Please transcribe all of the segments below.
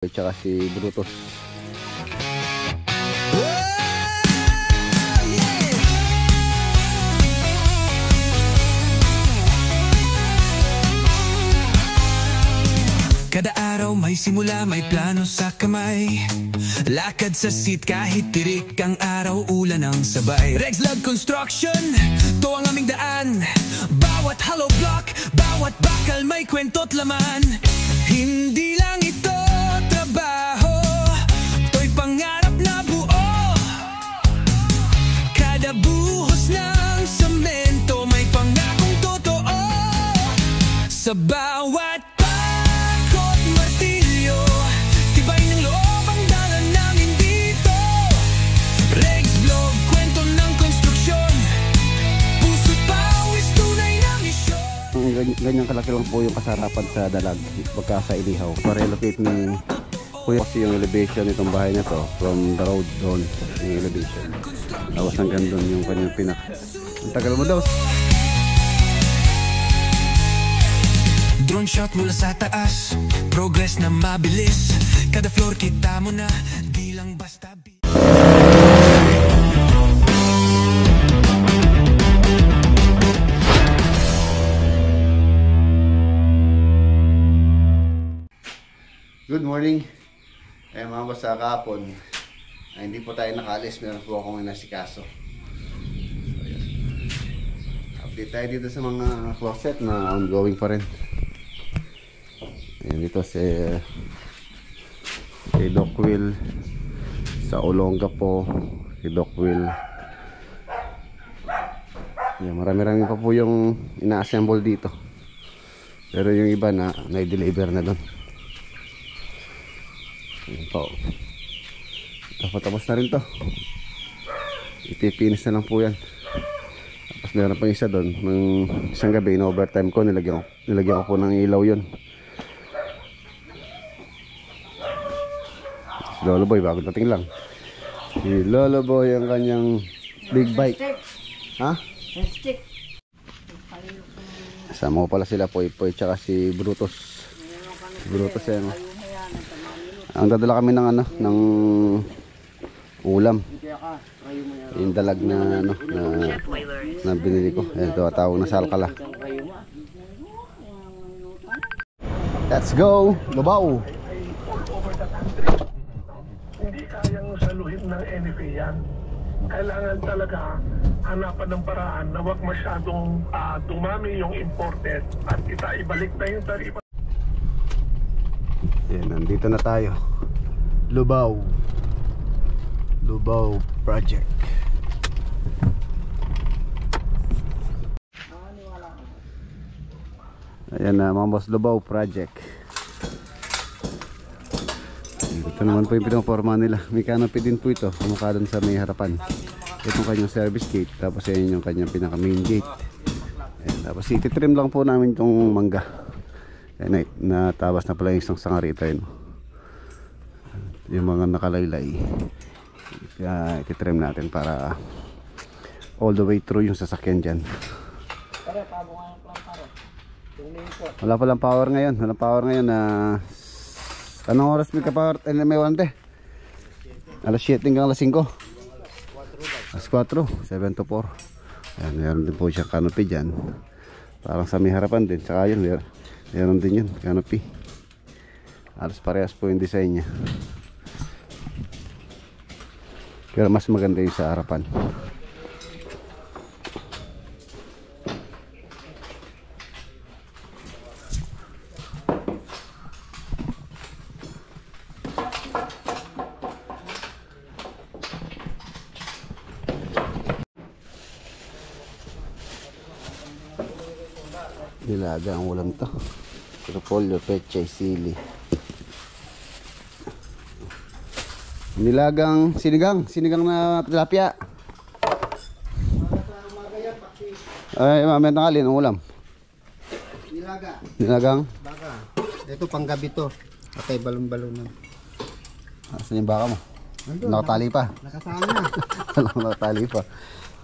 Tsaka si Brutus. Kada araw may simula, may plano sa kamay. Lakad sa seat kahit tirik ang araw, ulan ang sabay. Regs Love Construction, to ang aming daan. Bawat hollow block, bawat bakal may kwento't laman. Hindi lang ito trabaho, to'y pangarap na buo. Kada buhos ng semento may pangakong totoo. Sa bawat pakot martilyo, tibay ng loob ang dala namin dito. Regs Love, kwento ng konstruksyon, puso't pawis, tunay na misyon. Ganyan kalaki lang po yung kasarapan sa dalag pagka sa Ilihaw. Pa-relocate ni Kuya kasi yung elevation nitong bahay na to from the road doon, yung elevation. Tapos hanggang doon yung kanyang pinak. Ang tagal mo daw. Drone shot mula sa taas, progress na mabilis. Kada floor kita mo na, di lang basta Good morning. Mga boss, sa kahapon hindi po tayo nakaalis, meron po akong inasikaso. So, yes. Update tayo dito sa mga closet na ongoing pa rin. Ayan, dito si Doc Will sa Olonga po, si Doc Will. Ayan, marami-rami pa po yung ina-assemble dito, pero yung iba na na-deliver na doon. Ito, tapos na rin to, ipipinis na lang po yan. Tapos meron pang isa doon, ng isang gabi in overtime ko, nilagyan ko po ng ilaw yun. Si Lolo Boy, bago dating lang. Si Lolo Boy ang kanyang big bike. Ha? Kasama ko pala sila Poy Poy tsaka si Brutus. Brutus yan. Ang dadala kami ng ano, ng ulam. Yung dalag na ano, na binili ko. Ito tawag na salkala. Let's go, Lubao. Hindi kayang saluhin ng NFA yan. Kailangan talaga hanapan ng paraan na wag masyadong dumami yung imported at ibalik na yung taripa. Yan, nandito na tayo. Lubao Project. Ayan na mga boss, Lubao Project. Ito naman po yung pinaporma nila. May canopy din po ito, kumukha doon sa may harapan. Itong kanyang service gate, tapos yan yung kanyang pinaka main gate. Ayan, tapos ititrim lang po namin itong mangga. Ayan, natabas na pala yung isang sanga rito yun. Yung mga nakalaylay, ititrim natin para all the way through yung sasakyan dyan. Wala palang power ngayon. Walang power ngayon na anong oras may ka-power? May warante? Alas 7 hanggang alas 5. Alas 4, 7 to 4. Ayan, meron din po siya canopy dyan. Parang sa may harapan din. Saka yun, meron din yun, canopy. Alas parehas po yung design nya. Pero mas maganda yung sa harapan. Nilaga ang ulam to. Repolyo, pechay, sili. Nilagang sinigang na tilapia. Ay, mamaya tanghali ng ulam. Nilagang baka. Ito panggabi to. Atay balon-balonan. Asan yung baka mo? Nakatali pa. Nakasama na. Nakatali pa.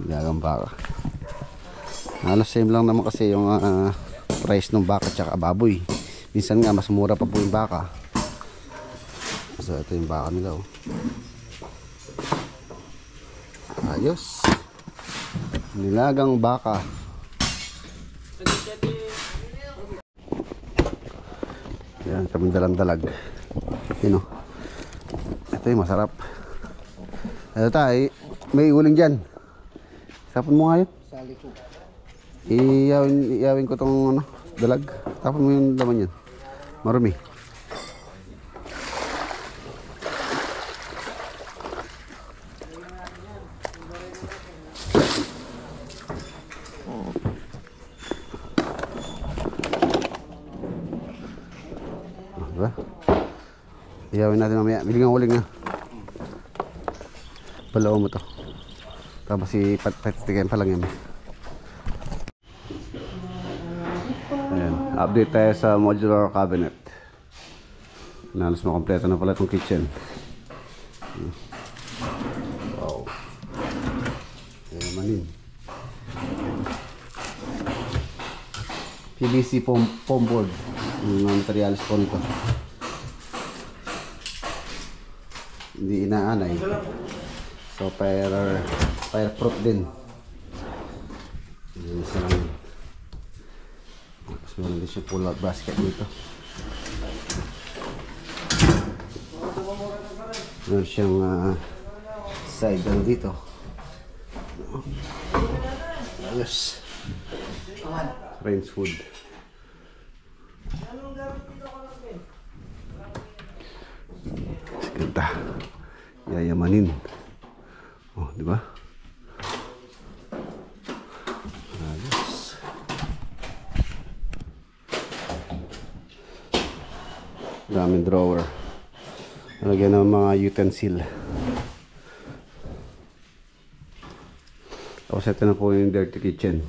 Nilagang baka. Halos same lang naman kasi yung price ng baka tsaka baboy. Minsan nga mas mura pa po yung baka. So ito yung baka nila, oh. Ayos. Nilagang baka. Yan, kaming dalang-dalag. Yun, oh. Ito yung masarap. Ito tayo, may uling dyan. Tapon mo nga yun. Sali ko. Iyawin ko tong ano, dalag. Tapon mo yung laman yan. Marumi. Diba? Iyawin natin mamaya. Bilingang uling na. Balaw mo to. Tapos ipatitigyan pa lang yan. Ayan. Update tayo sa modular cabinet. Nalos makompleto na pala itong kitchen. Wow. Ayan manin. PVC foam board. Yung mga materialis po nito. Hindi inaanay. So fireproof din. Yan isa lang. Tapos meron din siya pull out basket dito. Meron siyang side down dito. Ayos. Range food. Ganda. Yayamanin. Oh, di ba? Ayos. Daming drawer. Lagyan ng mga utensil. Tapos ito na po yung dirty kitchen.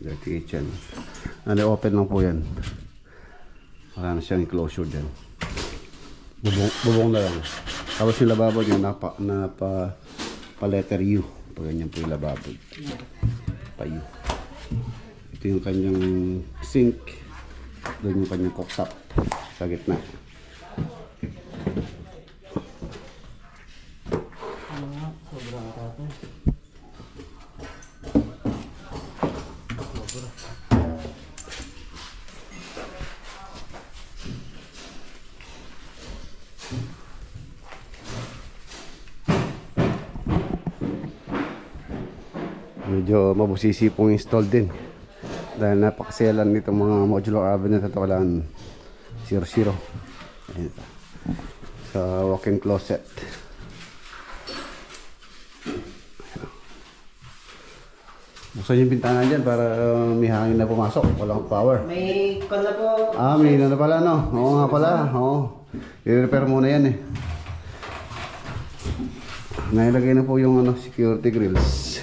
Dirty kitchen. Ano, open lang po yan. Wala na siyang enclosure dyan. Bubong na lang. Tapos yung lababo niya pa letter U. Pag ganyan po yung lababo. Pa U. Ito yung kanyang sink. Doon yung kanyang cooktop sa gitna. Medyo mabusisi pong install din dahil napakaselan nitong mga modular oven na ito. Walaan 0-0 sa walk-in closet. Buksan yung bintana dyan para may hangin na pumasok. Walang power. May kon na po. May na pala, no? Oo nga pala. Oo. I-repair muna yan eh. Nailagay na po yung security grills.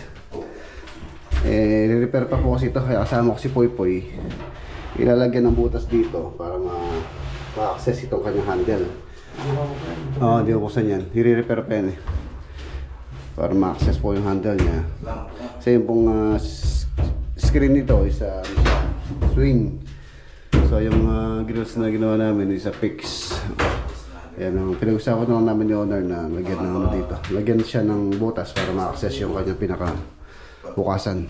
I-repair pa po kasi ito, kaya kasama ko si Poy Poy. Ilalagyan ng butas dito para ma-access itong kanyang handle. Oo, di buksan yan. I-repair pa yan eh, para ma-access po yung handle niya. Kasi yung pong screen nito is swing. So yung grills na ginawa namin is fix. Yan ang pinag-usapan lang namin yung owner na lagyan ng dito. Lagyan siya ng butas para ma-access yung kanyang pinaka bukasan.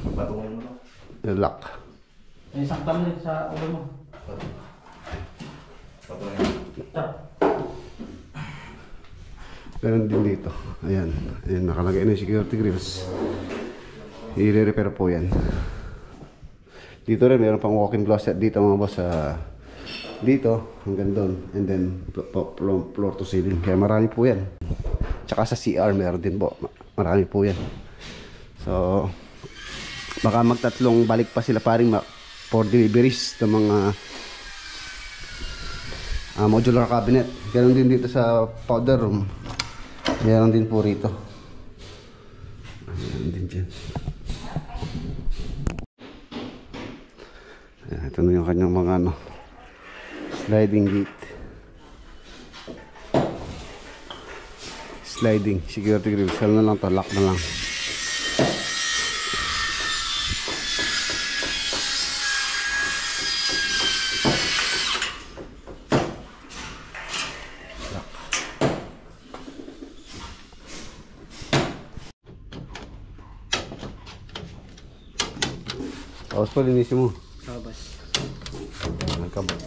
Yung lock. May isang kamil sa ulo mo. Meron din dito. Ayan. Ayan, nakalagay na yung security grills. I-repair po yan. Dito rin, meron pang walk-in closet dito mga boss. Dito, hanggang doon. And then, floor to ceiling. Kaya marami po yan. Tsaka sa CR, meron din po. Marami po yan. So, baka magtatlong balik pa sila paring for deliveries ng mga modular cabinet. Ganon din dito sa powder room. Meron din po rito. Meron din dyan. Ayan, ito na yung kanyang mga sliding gate. Sliding security grill. Sell na lang to, lock na lang. Tapos po linisin mo. Sabas. Nagkabot.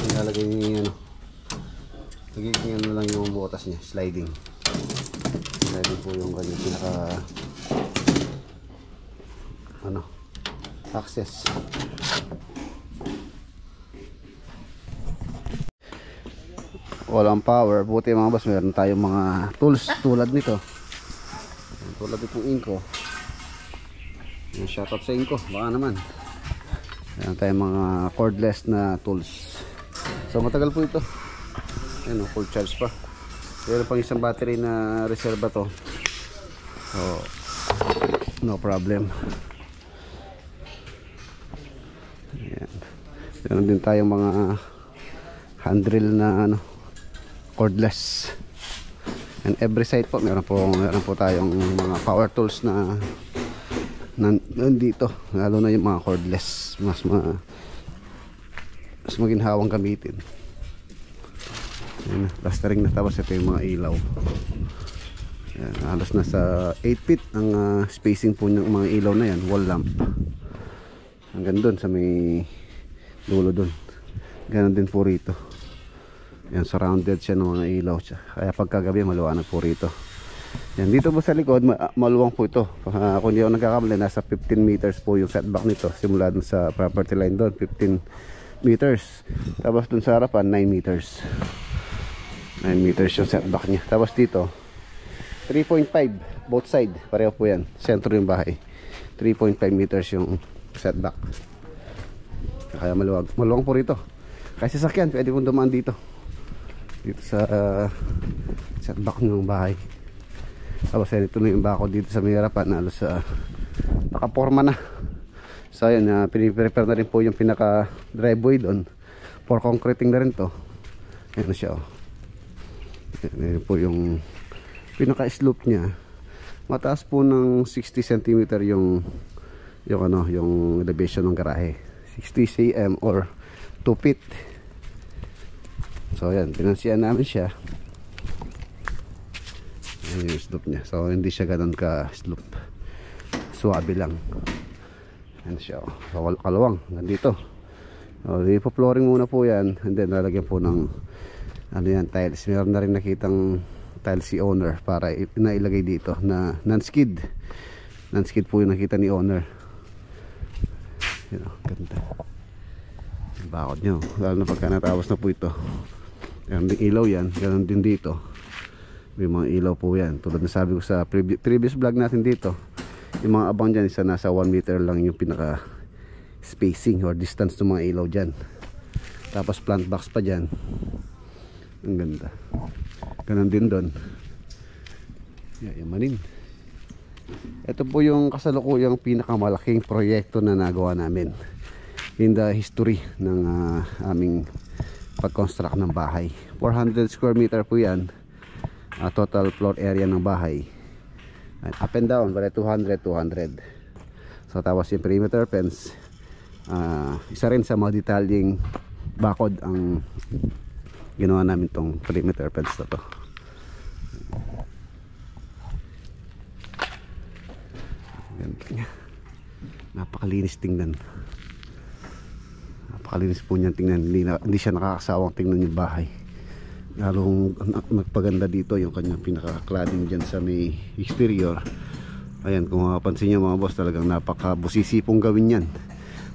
Nilalagay niya ano. Nagiging ano lang yung butas niya. Sliding. Sliding po yung kanyang pinaka ano access. Walang power. Buti mga boss, meron tayong mga tools tulad nito. Tulad itong Inco. Shoutout sa Inco. Baka naman. Meron tayong mga cordless na tools. So matagal po ito. Ayan, full charge pa. Meron pang isang battery na reserva to. So no problem. Ayan. Meron din tayong mga hand drill na ano, cordless. And every site po meron po tayong mga power tools na nandito, lalo na yung mga cordless, mas maginhawang gamitin. Ayan, plastering na. Tapos ito yung mga ilaw. Ayan, halos nasa 8 feet ang spacing po ng mga ilaw na yan, wall lamp. Hanggang dun sa may dulo dun. Ganon din po rito. Yan, surrounded siya ng mga ilaw siya. Kaya pagkagabi maluwanag po rito. Yan, dito po sa likod maluwang po ito. Kung hindi ako nagkakamali, nasa 15 meters po yung setback nito. Simula dun sa property line doon, 15 meters. Tapos dun sa harapan, 9 meters. 9 meters yung setback niya. Tapos dito 3.5 both side. Pareho po yan. Sentro yung bahay. 3.5 meters yung setback. Kaya maluwang po rito. Kasi sasakyan, pwede kong dumaan dito. Dito sa setback ng bahay. Tapos ito na yung bako dito sa may harapan. Halos nakaporma na. So ayan, piniprepare na rin po yung pinaka driveway doon. For concreting na rin to. Ayan na siya, oh. Ayan po yung pinaka slope niya. Mataas po ng 60 cm yung elevation ng garahe. 60 cm or 2 feet. So ayan, pinansiyan namin siya. Ayan yung slope niya. So hindi siya ganun ka slope. Suwabe lang. Ayan siya, oh. So, kalawang nandito. So, ipo-flooring muna po yan. And then lalagyan po ng ano yan, tiles. Meron na rin nakitang tiles si owner para nailagay dito na non-skid. Non-skid po yung nakita ni owner. Yun, oh, ganda. Bakod nyo, lalo na pagka natapos na po ito. Meron din ilaw yan. Ganon din dito. May mga ilaw po yan. Tulad na sabi ko sa previous vlog natin dito, yung mga abang dyan, isa nasa 1 meter lang yung pinaka spacing or distance ng mga ilaw dyan. Tapos plant box pa dyan. Ang ganda. Ganon din doon. Yamanin. Ito po yung kasalukuyang pinakamalaking proyekto na nagawa namin in the history ng aming pag-construct ng bahay. 400 square meter po yan. Total floor area ng bahay. Up and down, bale 200. So tapos yung perimeter fence, isa rin sa mga detalying bakod ang ginawa namin tong perimeter fence na to. Ganda niya. Napakalinis tingnan. Napakalinis po niyan tingnan. Hindi siya nakakasawang tingnan yung bahay. Lalong magpaganda dito yung kanyang pinaka-cladding dyan sa may exterior. Ayan, kung mapapansin nyo mga boss, talagang napakabusisi pong gawin yan.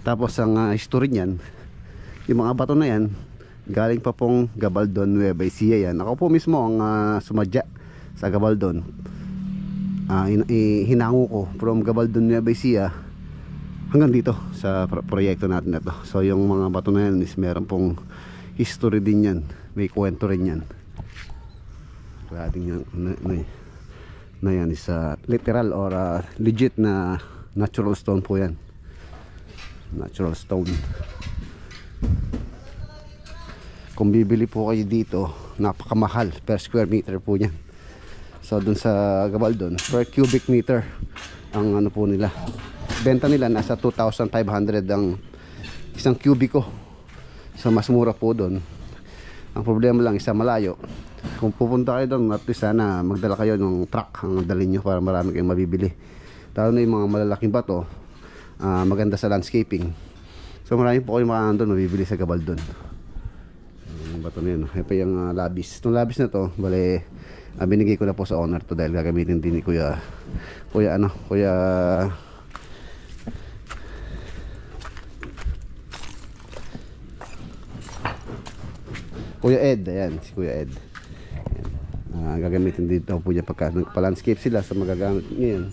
Tapos ang history niyan, yung mga bato na yan galing pa pong Gabaldon, Nueva Ecija yan. Ako po mismo ang sumadya sa Gabaldon. Hinango ko from Gabaldon, Nueva Ecija hanggang dito sa proyekto natin na to. So yung mga bato na yan is meron pong history din yan. May kwento rin yan. Cladding na yan is literal or legit na natural stone po yan. Natural stone. Kung bibili po kayo dito, napakamahal per square meter po yan. So dun sa Gabaldon, per cubic meter ang ano po nila, benta nila nasa 2,500 ang isang kubiko. So mas mura po dun. Ang problema lang, isa malayo. Kung pupunta kayo doon, at least sana magdala kayo ng truck ang dalhin nyo para marami kayong mabibili. Lalo na yung mga malalaking bato, maganda sa landscaping. So marami po kayo makakano doon, mabibili sa Gabaldon. Yung bato na yun. Yan pa yung labis. Itong labis na to, bale, binigay ko na po sa owner to dahil gagamitin din ni Kuya Ed. Ayan, si Kuya Ed. Gagamitin dito po niya pagka nagpa-landscape sila sa magagamit ngayon.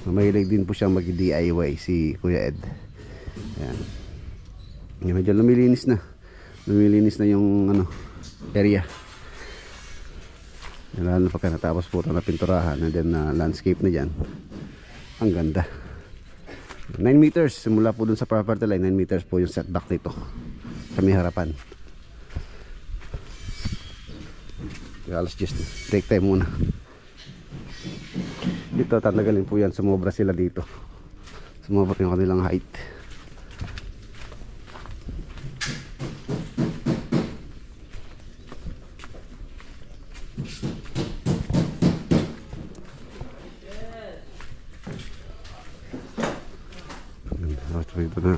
Mahilig din po siyang mag-DIY si Kuya Ed. Ayan. Medyo lumilinis na yung area. Lalo na pagka natapos po ito na pinturahan and then landscape na dyan. Ang ganda. 9 meters simula po dun sa property line. 9 meters po yung setback nito sa may harapan. Alas just break time muna. Dito tatagalin po yan, sumobra sila dito, sumobra yung kanilang height. Dito na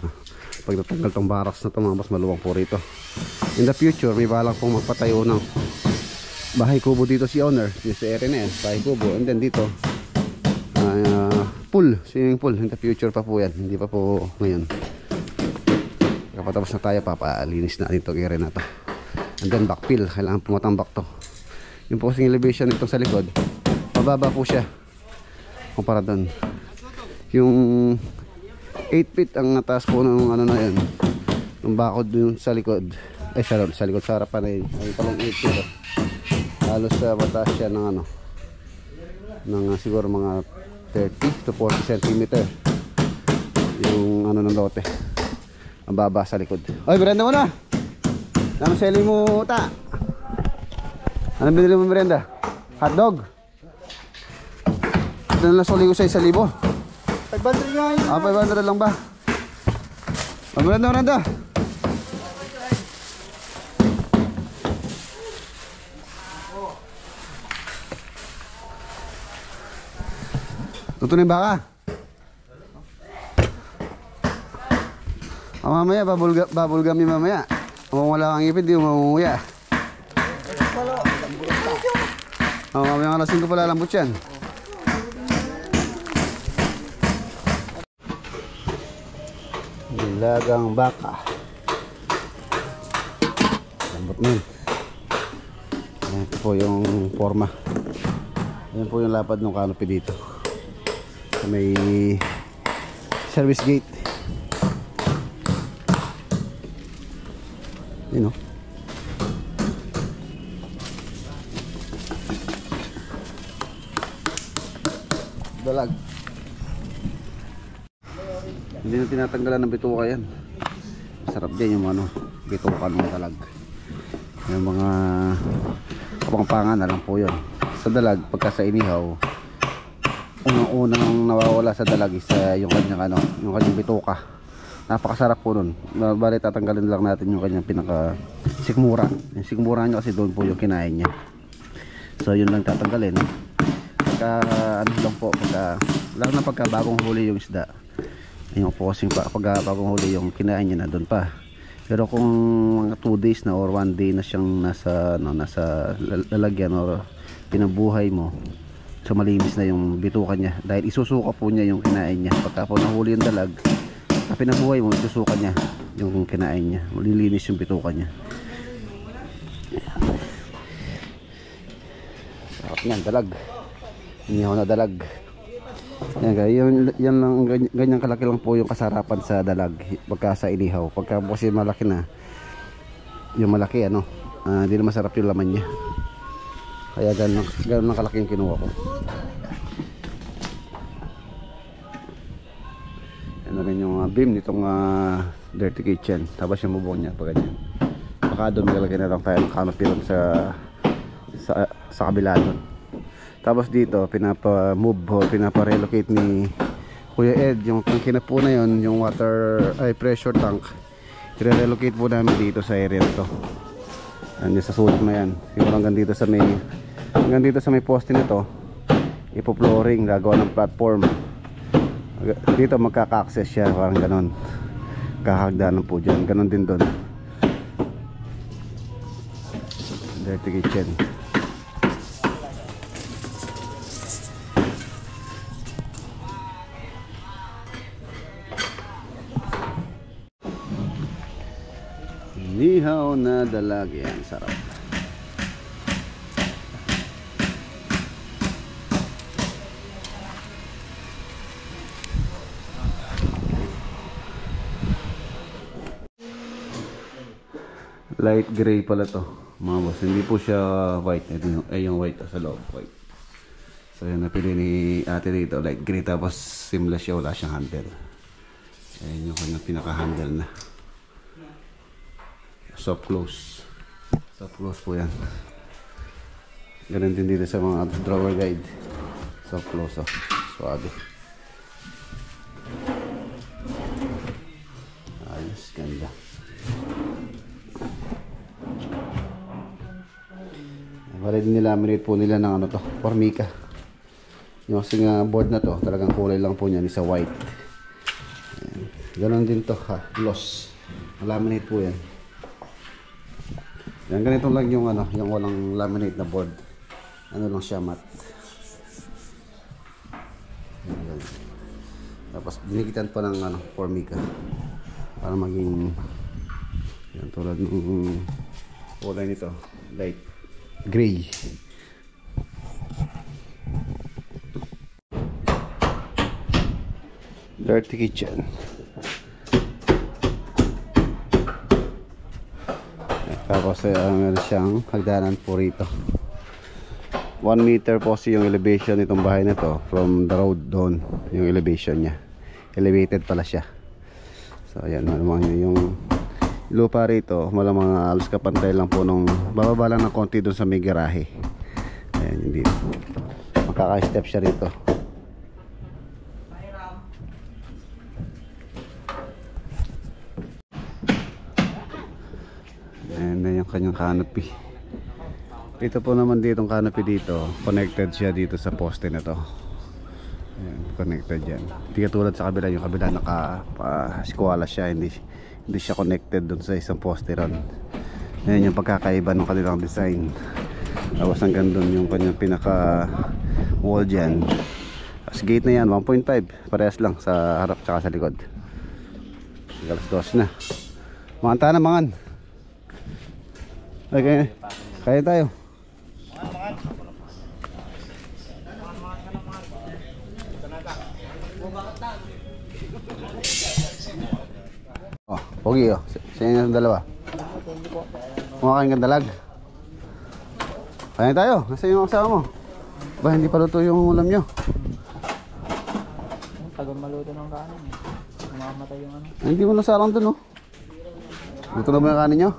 pag natanggal tong barracks na ito, mas maluwang po rito. In the future may balak pong magpatayo ng bahay kubo dito si owner, si area na yan, bahay kubo. And then dito pool, swimming pool. In the future pa po yan, hindi pa po ngayon. Kapag tapos na tayo, papalinis na itong area na to. And then backfill, kailangan pumatambak to. Yung po kasing elevation nitong sa likod, mababa po siya kumpara doon. Yung 8 feet ang nataas po ng na yun, yung bakod dun sa likod, ay sa likod, sa harapan na yun, ay talong 8 feet. Halos mataas siya ng siguro mga 30 to 40 cm yung ng lote. Ang baba sa likod. Oy, merenda mo na. Ano seli mo ta? Ano binili mo merenda? Hotdog. Ito na lang suli ko sa 1,000. 500 nga yun. 500 lang ba? Merenda. Tutunin baka. Mamaya bubble gum yung mamaya. Kung wala kang ipid, di mo mamunguya. Mamaya nga lasing ko pala lambot yan. Nilagang baka. Lambot na yun. Ito po yung forma. Ayan po yung lapad ng canopy dito. May service gate. Yun o. Dalag. Hindi na tinatanggalan ng bituka yan. Masarap din yung bituka ng dalag. Yung mga kapangpangan na lang po yun. Sa dalag, pagka sa inihaw, unang nawawala sa dalag is yung kanyang yung kanyang bituka. Napakasarap po nun. Bali tatanggalin lang natin yung kanyang pinaka sikmura. Yung sikmura niya kasi doon po yung kinain niya. So yun lang tatanggalin. Pagka lang po, lalo na pagka bagong huli yung isda. Yung po kasing pagka bagong huli yung kinain niya na doon pa. Pero kung mga 2 days na or 1 day na siyang nasa lalagyan or pinabuhay mo, so malinis na yung bituka niya dahil isusuka po niya yung kinain niya. Pagka po nahuli yung dalag, pinabuhay mo, isusuka niya yung kinain niya, malilinis yung bituka niya. Sarap niyan, dalag. Inihaw na dalag. Yan guys, yan lang, ganyan kalaki lang po yung kasarapan sa dalag pagka sa inihaw. Pagka po kasi malaki na, yung malaki hindi na masarap yung laman niya. Kaya ganun lang kalaki yung kinuha ko. Yan na rin yung beam nitong dirty kitchen. Tapos yung bubong niya pag ganyan. Baka doon magalagay na lang tayo ng canopy sa kabila doon. Tapos dito pinapa-relocate ni Kuya Ed yung tangke na po na yun, yung pressure tank. I-relocate po namin dito sa area to. Yan sa sulok na yan. Siguro hanggang dito sa may poste nito, ipo-flooring, gagawa ng platform. Dito magkaka-access siya, parang ganon. Kahagdanan po dyan, ganon din doon. Dirty kitchen. Nihaw na dalagi, ang sarap. Light gray pala to, mga boss. Hindi po siya white. Ito yung white sa loob, white. So yun, napili ni ate dito, light gray. Tapos seamless siya, wala siyang handle. Ayan yung kanyang pinaka-handle na. Soft close. Soft close po yan. Ganun din dito sa mga drawer guide. Soft close, oh. Suabe. Ayos, ganda. Bali din nilaminate po nila ng ano to, Formica. Yung kasing board na to, talagang kulay lang po niyan, isa white. Ayan. Ganon din to, ha, gloss. Laminate po yan. Yan, ganito lang yung ano, yung walang laminate na board. Ano lang siya, matte. Ayan. Tapos dinikitan pa ng ano, Formica para maging yan, tulad ng kulay nito, light gray. Dirty kitchen. Tapos meron siyang hagdanan po rito. 1 meter po yung elevation nitong bahay na to from the road doon, yung elevation niya. Elevated pala siya. So ayan, malamang yung lupa rito, malamang alos kapantay lang po nung bababa lang ng konti doon sa may garahe. Ayan, hindi makaka-step siya rito. Ayan na yung kanyang canopy. Ito po naman ditong canopy dito, connected siya dito sa poste na to. Ayan, connected yan. Hindi katulad sa kabila, yung kabila naka-squala siya, hindi siya connected dun sa isang poste ron. Ayan yung pagkakaiba ng kanilang design. Tapos hanggang dun yung kanyang pinaka wall dyan. As gate na yan, 1.5, parehas lang sa harap tsaka sa likod. Alas 2 na. Manganta na, mangan. Okay, kaya tayo. Oh, pogi oh. Sa inyo ng dalawa. Kumakain kang dalag. Kaya tayo. Nasa yung asawa mo? Ba, hindi pa luto yung ulam nyo? Tagal maluto ng kanin. Mamamatay yung ano. Hindi mo nasalang dun oh. Luto na ba yung kanin nyo?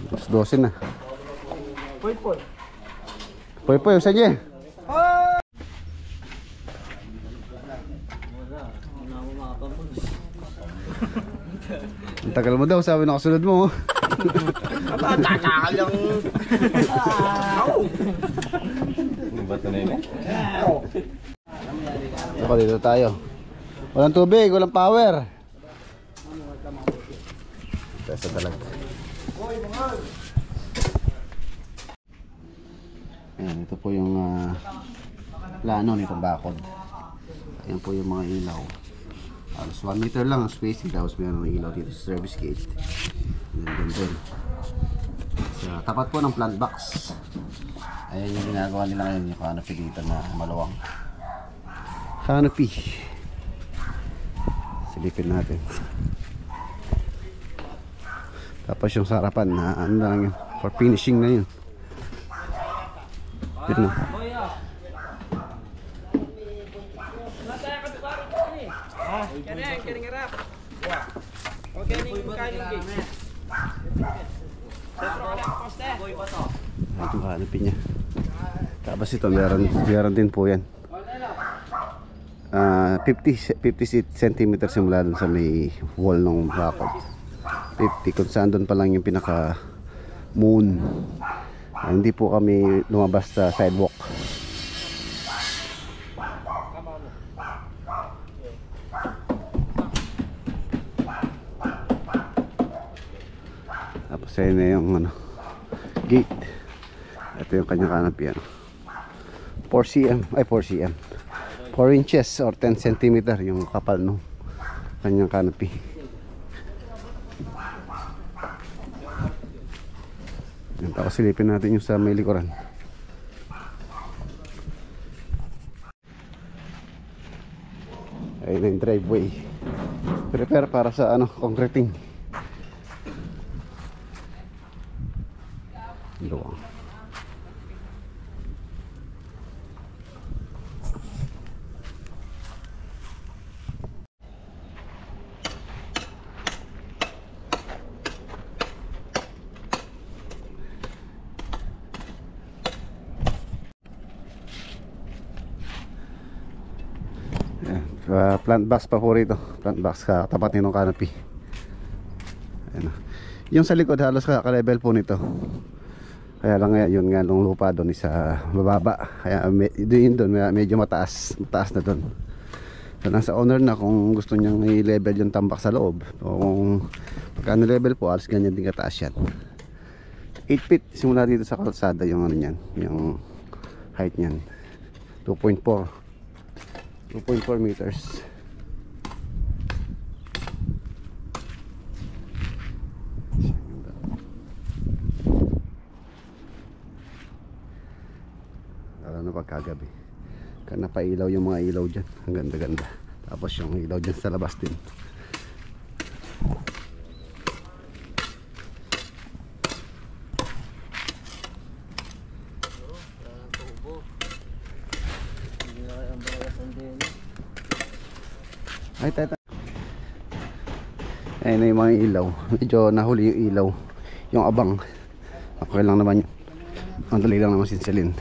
Mas 12 na. Poy. Poy, usay. Ang tagal mo daw, sabi na kasunod mo. Tatakal lang. Bato na yun eh. Dito tayo. Walang tubig, walang power. Tayo sa dalag. Ayan, ito po yung plano nitong bakod. Ayan po yung mga ilaw. Alas 1 meter lang ang spacing, tapos meron ng ilaw dito sa service gate. Then. Sa tapat po ng plant box. Ayan yung ginagawa nila ngayon, yung canopy dito na maluwang. Canopy. Silipin natin. Tapos yung sarapan na ano lang yun, for finishing na yun. Yun na. Itong canopy niya. Tapos ito meron din po yan. 50 cm simula dun sa may wall ng bakod. 50 kung saan dun pa lang yung pinaka moon. Hindi po kami lumabas sa sidewalk. Sa'yo na yung ano, gate. Ito yung kanyang canopy, ano, 4 cm, ay 4 cm 4 inches or 10 cm yung kapal no kanyang canopy. Yan, tapos silipin natin yung sa may likuran. Ayun na yung driveway, prepare para sa ano, concreting. Luwang. Plant box pa po rito. Plant box katapat nitong canopy. Ayan. Yung sa likod halos ka-level po nito. Kaya lang yun nga nung lupa doon isa mababa. Kaya doon medyo mataas na doon. So nasa owner na kung gusto niyang i-level yung tambak sa loob. O kung pagka level po halos ganyan din kataas yan. 8 feet simula dito sa kalsada yung ano niyan, yung height niyan. 2.4 meters. Lalo na pagkagabi kan napailaw yung mga ilaw dyan, ang ganda-ganda. Tapos yung ilaw dyan sa labas din. Ay, tata. Ayun na yung mga ilaw. Medyo nahuli yung ilaw. Yung abang. Okay lang naman yun. Ang dali lang naman sinsilin.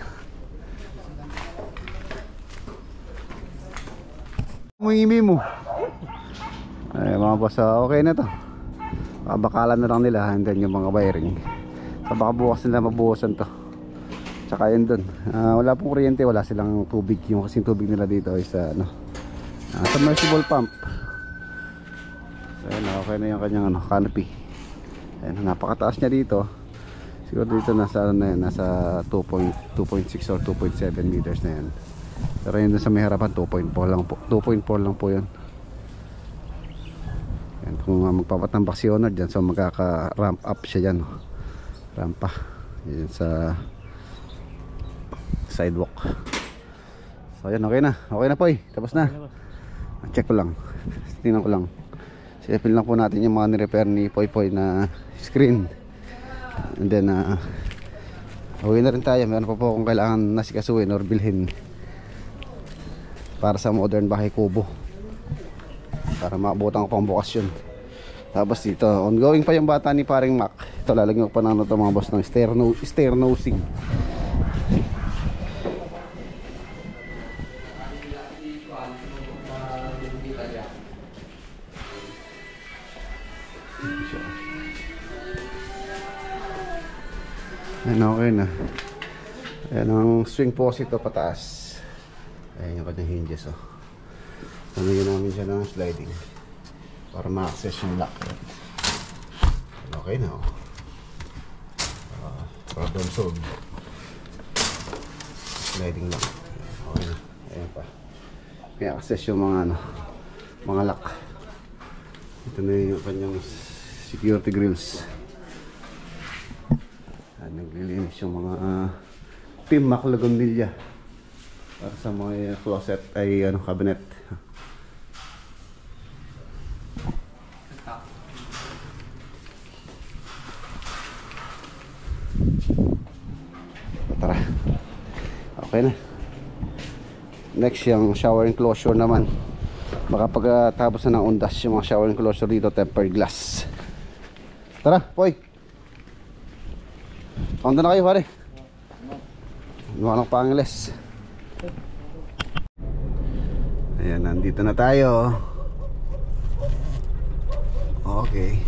Muhimi mo. Ay, mga boss, okay na to. Bakalan na lang nila. And then yung mga wiring. So baka bukas nila mabuhusan to. Tsaka yun dun. Wala pong kuryente. Wala silang tubig. Yung kasing tubig nila dito is submersible pump. So ayun, okay na yung kanyang canopy. Ayun, napakataas niya dito. Siguro dito nasa nasa 2.6 or 2.7 meters na yan. Pero yun dun sa may harapan 2.4 lang po. 2.4 lang po yun. Ayun, kung magpapatambak si owner dyan, so magkaka ramp up siya dyan. Rampa yun sa sidewalk. So ayun, okay na po eh. Tapos na. Check ko lang, tingnan ko lang, silipin lang po natin yung mga ni-repair ni Poy Poy na screen. And then uwi na rin tayo. Meron pa po kung kailangan nasikasuin or bilhin para sa modern bahay kubo, para maabutan ko pang bukas yun. Tapos dito ongoing pa yung bata ni paring Mac. Ito lalagyan ko pa ng mga boss ng stair nosing. Ayan, okay na. Ayan ang swing post ito pataas. Ayan yung kanyang hinges. Tanagyan namin siya ng sliding para ma-access yung lock. Okay na. Problem solved. Sliding lock. Okay na. Ayan pa. May access yung mga lock. Ito na yung kanyang security grills. Naglilinis yung mga Pimac Lagondilla para sa mga closet ay cabinet. Tara, okay na. Next yung shower enclosure naman. Baka pagkatapos na ng undas yung mga shower enclosure dito, tempered glass. Tara, Poy. Punta na kayo, pare. Luha ng Pangeles. Ayan, nandito na tayo. Okay.